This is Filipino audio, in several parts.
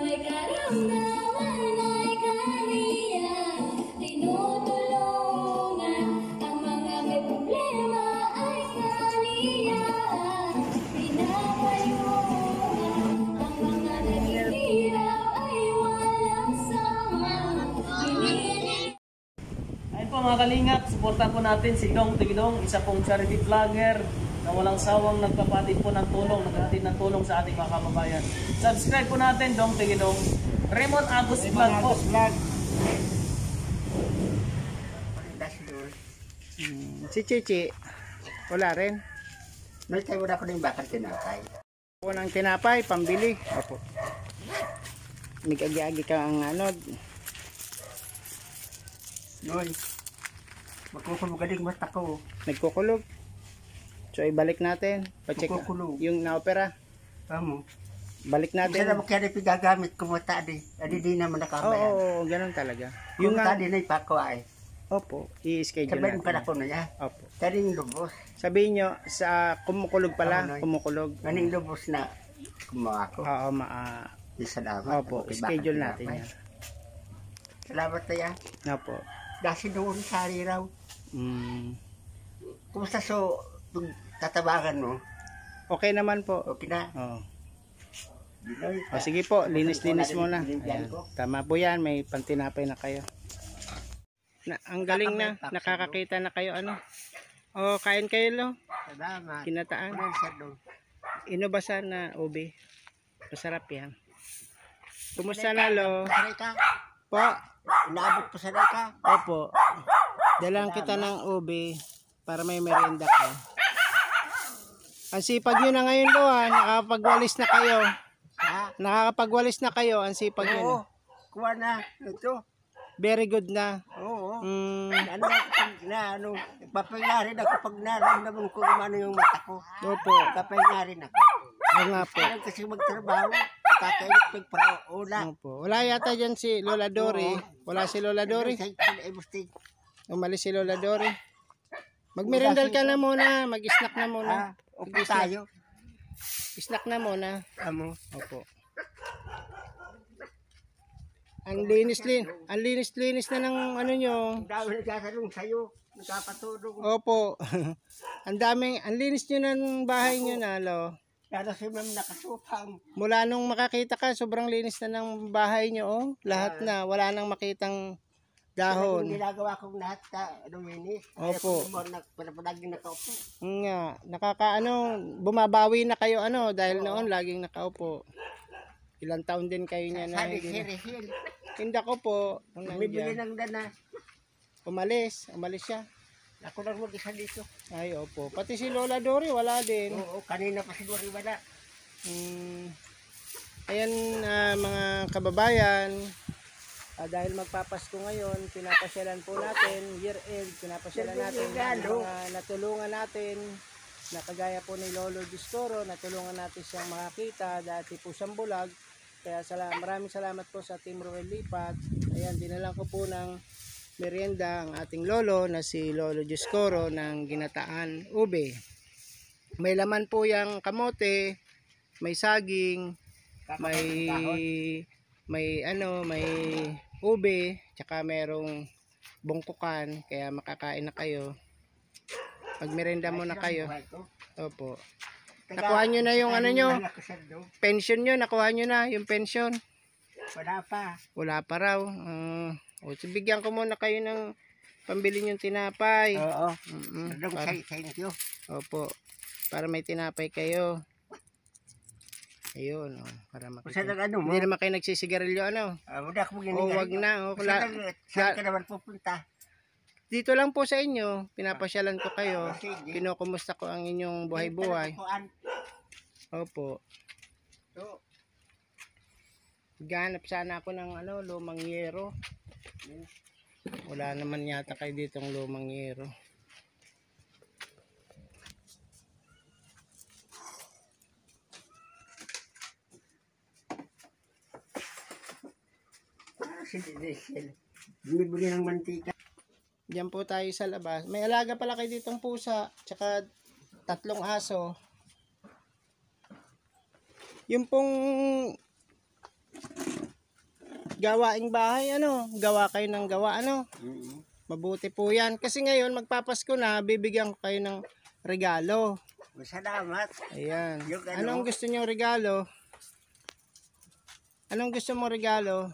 may karamdaman ay kaniya tinutulungan, ang mga may problema ay kaniya pinapayungan, ang mga naghihirap ay walang sama. Ayun po mga kalingap, suportahan po natin si Dong Tigidong, isa pong charity vlogger na walang sawang nagpapatid po ng tulong, naghatid ng tulong sa ating mga kababayan. Subscribe po natin, Dong Tigidong. Raymond Agus Vlog po. Si Chichi, wala rin. May tayo na ko na yung bakal tinapay. Ako ng tinapay, pambili. Opo. Nag-agi-agi ka ang ano. Noy, magkukulog ka din mata ko. Nagkukulog. So ibalik natin. Pa-check Magkukulog. yung na-opera. Tamo. Balik Isa natin. na magkari pigagamit ko mata di. Adi di naman nakabayan. Oo, ganun talaga. Yung Yung nga, tadi na ipako ay. opo, i-schedule Sabihin ka na natin. ko na niya. Opo. Tadi yung lubos. Sabihin nyo, sa kumukulog pala, Oo, Noy. kumukulog. Maning lubos na kumuha ko. Oo, Salamat. opo, Okay, schedule bakal natin tinapay. yan. Salamat na yan. Opo. Dasi doon sa hari raw. Mm, Kumusta so tatabakan mo? okay naman po. Okay na. Oo. Noy, O sige po, linis-linis muna. Binigyan Ayan. ko. Tama po yan, may pantinapay na kayo. Ang galing na, nakakakita na kayo ano. O, kain kayo lo, Salamat. kinataan. Ano sa doon? Inubasan na ube. Masarap yan. Kumusta na lo? Pasaray ka? Po, Inaabot pa saray ka? opo. Dalang kita ng ube para may merienda ka. Ang sipag nyo na ngayon lo ha, nakakapagwalis na kayo. Ha? Nakakapagwalis na kayo, ang sipag nyo na. Oo. Kuha na. Ito. Very good na. Oo. Mm, Ano, papahinga rin ako pag naramdaman ko umano yung mata ko. opo, Papahinga rin ako. oo nga po. Kailan kasi magtrabaho, kakainit pagparaula. Opo. Wala yata dyan si Lola Dory. Wala si Lola Dory. Umalis si Lola Dory. Magmerendal ka na muna. Mag-snack na muna. Okay tayo. Snack na muna. Amo. Opo. Ang linis na ng ano nyo. Ang dami nagkasalong sa'yo. Nagkapatulong. Opo. ang linis nyo ng bahay nyo na, lo. Kaya si ma'am nakasupang. Mula nung makakita ka, sobrang linis na ng bahay nyo, oh. Lahat na. Wala nang makitang Yung dahon. ginagawa kong lahat ka, luminis. Opo. Palaging nakaupo. Nga, bumabawi na kayo dahil noon laging nakaupo. Ilang taon din kayo niya na Sabi hindi. si Rehel, Tinda ko po, nung bibili nandiyan. ng dana. Umalis siya. Ako lang mag-isa dito. Ay, opo. Pati si Lola Dory, wala din. Oo, kanina pa siguro wala. Ayan, mga kababayan, dahil magpapasko ngayon, pinapasyalan po natin, year end, pinapasyalan natin ang mga natulungan natin, na kagaya po ni Lolo Discoro, natulungan natin siyang makakita, dati po siyang bulag. Kaya maraming salamat po sa Team Roel Lipat. Ayan, dinalan ko po ng merienda ang ating lolo na si Lolo Discoro ng ginataan ube. May laman po yung kamote, may saging, may ube, tsaka merong bungkukan, kaya makakain na kayo. Pagmerenda muna kayo. Opo. Nakuha nyo na yung nyo, pension nyo, nakuha nyo na yung pension. Wala pa. Wala pa raw. So bigyan ko muna kayo ng pambili yung tinapay. Oo. Para, Thank you. opo. Para may tinapay kayo. Ayun, para makita. Hindi naman kayo nagsisigarilyo, Wala akong wag na. Saan ka naman pupunta? Dito lang po sa inyo, pinapasyalan ko kayo. Kinukumusta ko ang inyong buhay-buhay. Opo. Ganap sana ako ng lumang yero. Wala naman yata kayo ditong lumang yero. Bumibili ng mantika. Diyan po tayo sa labas. May alaga pala kayo ditong pusa, tsaka 3 aso. Yung pong gawaing bahay, ano? Gawa kayo ng gawa, ano? Mm. Mabuti po yan. Kasi ngayon, magpapasko na, bibigyan ko kayo ng regalo. Salamat. Ayan. Yung ano? Anong gusto nyo regalo? Anong gusto mo regalo?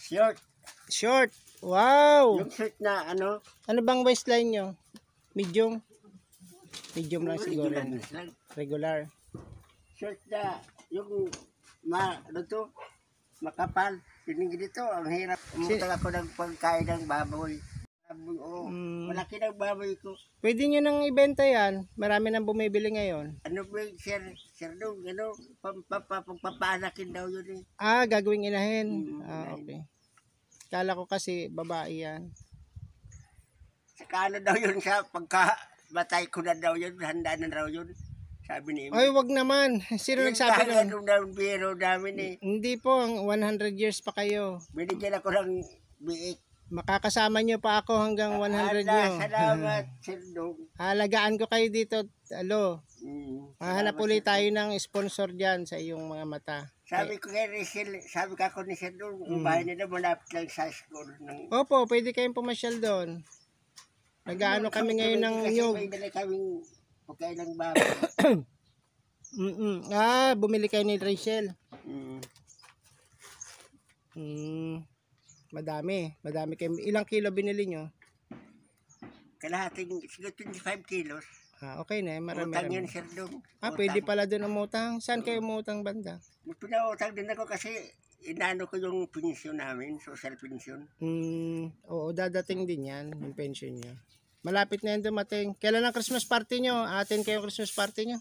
Short. Short. Wow! Yung short na ano? Ano bang waistline nyo? Medium? Medium lang siguro. Regular. Short na yung ano to? Makapal. Pinig dito, ang hirap. Umutang ako ng pagkain ng baboy. Baboy, oo. Malaki ng baboy ko. Pwede nyo nang ibenta yan. Marami nang bumibili ngayon. Ano ba yung sir dong, ano, pagpapanakin daw yun eh. Ah, gagawing inahin. Inahin. Okay. Kala ko kasi babae yan. Saka ano daw yun sa pagka-batay ko na daw yun, handa na daw yun. Sabi ni Ay, wag naman. Sino nagsabi nun? Yung daw biro namin eh. Hindi po, 100 years pa kayo. Binigyan ako ng biik. Makakasama nyo pa ako hanggang 100 nyo. Salamat, sir dong. Halagaan ko kayo dito. Alo, mahanap Salamat, ulit sir. tayo ng sponsor dyan sa iyong mga mata. Sabi ko kay Rizal, sabi ka ko ni sir dong, yung bahay nila malapit lang sa school. Opo, pwede kayong pumasyal doon. Nag-ano kami ngayon ng nyug. May dala kaming pagkailang baboy. Ah, bumili kayo ni Rachel. Mm. Madami kayo. Ilang kilo binili nyo? Kalahating, siguro 25 kilos. Ah, okay na, marami. Utang yan, sir dong. Ah, pwede pala doon umutang. Saan kayo umutang banda? Pinautang din ako kasi inano ko yung pensyon namin, social pension. Oo, dadating din yan, yung pension nyo. Malapit na yan dumating. Kailan ang Christmas party nyo? Atin kayo Christmas party nyo?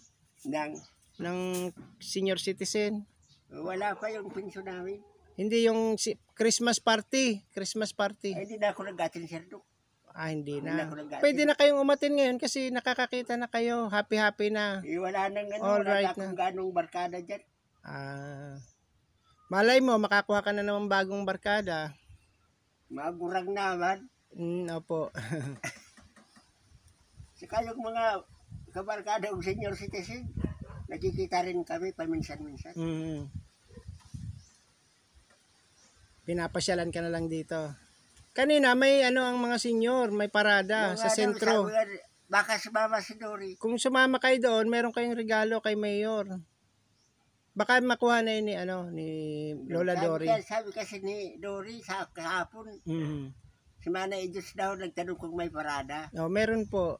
Ng senior citizen? Wala pa yung pensyon namin. Hindi yung Christmas party. Christmas party. Ay, hindi na ako nag-atin, sir dong. Ah, hindi Hindi na. ako nag-atin. Pwede na kayong umatin ngayon kasi nakakakita na kayo. Happy na. Wala nang ano, All wala right akong na. ganong barkada dyan. Ah. Malay mo, makakuha ka na naman bagong barkada. Magurang naman. Opo. Saka yung mga kabarkada o senior citizen, nakikita rin kami paminsan-minsan. Pinapasyalan ka na lang dito. Kanina may ano ang mga senior, may parada Yung sa ano, sentro. sabi nga, baka sumama si Dory. Kung sumama kayo doon, meron kayong regalo kay Mayor. Baka makuha na yun ni, ni Lola Dory. Sabi kasi ni Dory sa kahapon, si Mana Idus daw nagtanong kung may parada. Oh, meron po.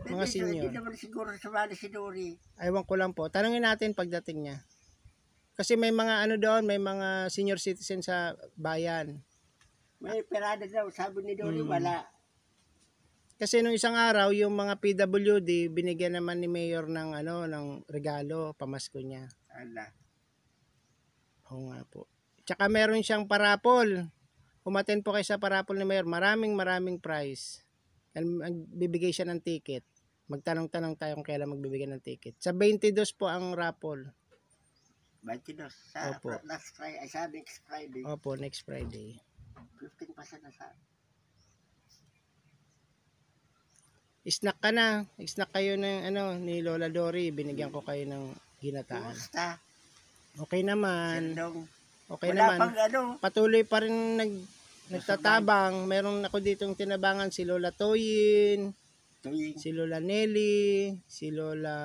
Mga senior. Hindi naman siguro sumali si Dory. Aywan ko lang po. Tanungin natin pagdating niya. Kasi may mga ano doon, may mga senior citizen sa bayan. May parada daw, sabi ni Dory, wala. Kasi nung isang araw, yung mga PWD, binigyan naman ni Mayor ng ano, ng regalo, pamasko niya. Ala. Oo nga po. Tsaka meron siyang parapol. Umaten po kayo sa parapol ni Mayor. Maraming prize. Bibigay siya ng ticket. Magtanong-tanong tayo kung kailan magbibigay ng ticket. Sa 22 po ang raffle. 22 sa Opo. next Friday, ay sa next Friday. Opo, next Friday. 15% na sa. Snack ka na. Snack kayo ng ano, ni Lola Dory. Binigyan ko kayo ng ginataan. Kumusta? Okay naman. Sendong. Okay Wala naman. pang ano. Patuloy pa rin nagtatabang. Meron ako ditong tinabangan si Lola Toyin, Tuwing. si Lola Nelly, si Lola...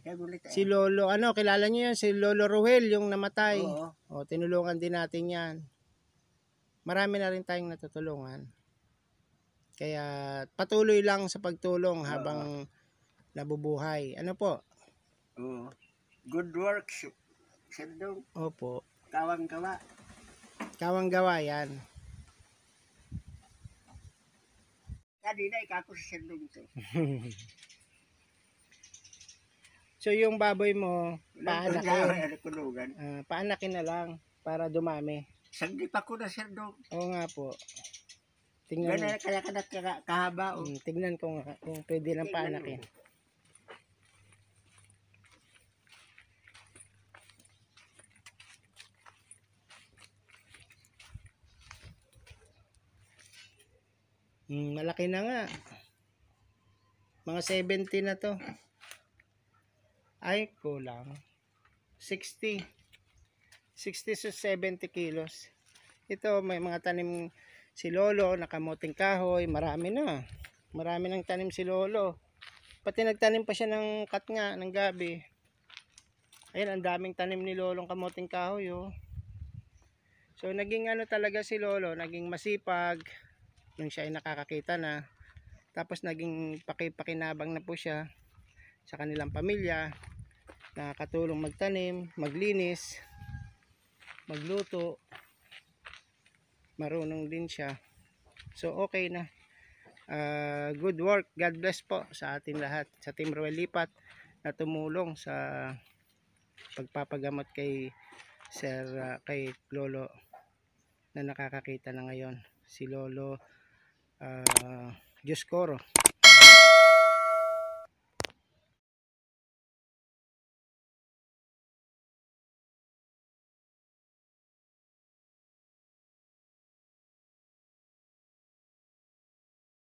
Kagulit eh. Si Lolo, ano, kilala niyo yan? Si Lolo Ruel, yung namatay. Oo. O, tinulungan din natin yan. Marami na rin tayong natutulungan. Kaya patuloy lang sa pagtulong habang nabubuhay. Ano po? Oo. Good work, Sendong. Opo. Kawang gawa. Kawang gawa yan. Kanina ikako sa Sendong to. So yung baboy mo, paanakin. Kulugan. Paanakin na lang para dumami. Sagdi pa ko na Sendong. Oo nga po. Tingnan, Gana kaya ka kahaba. Oh. tingnan ko nga kung pwede lang paanakin. Malaki na nga. Mga 70 na to. Ay, kulang. 60. 60 to 70 kilos. Ito, may mga tanim si Lolo, nakamuting kahoy, marami na. Marami nang tanim si Lolo. Pati nagtanim pa siya ng katnga, ng gabi. Ayan, ang daming tanim ni Lolong kamuting kahoy, oh. So, naging ano talaga si Lolo, naging masipag. Nung siya ay nakakakita na. Tapos, naging pakinabang na po siya sa kanilang pamilya. Nakakatulong magtanim, maglinis, magluto. Marunong din siya. So, okay na. Good work. God bless po sa ating lahat. Sa Team Ruel Lipat na tumulong sa pagpapagamot kay kay Lolo na nakakakita na ngayon. Si Lolo Dioscoro.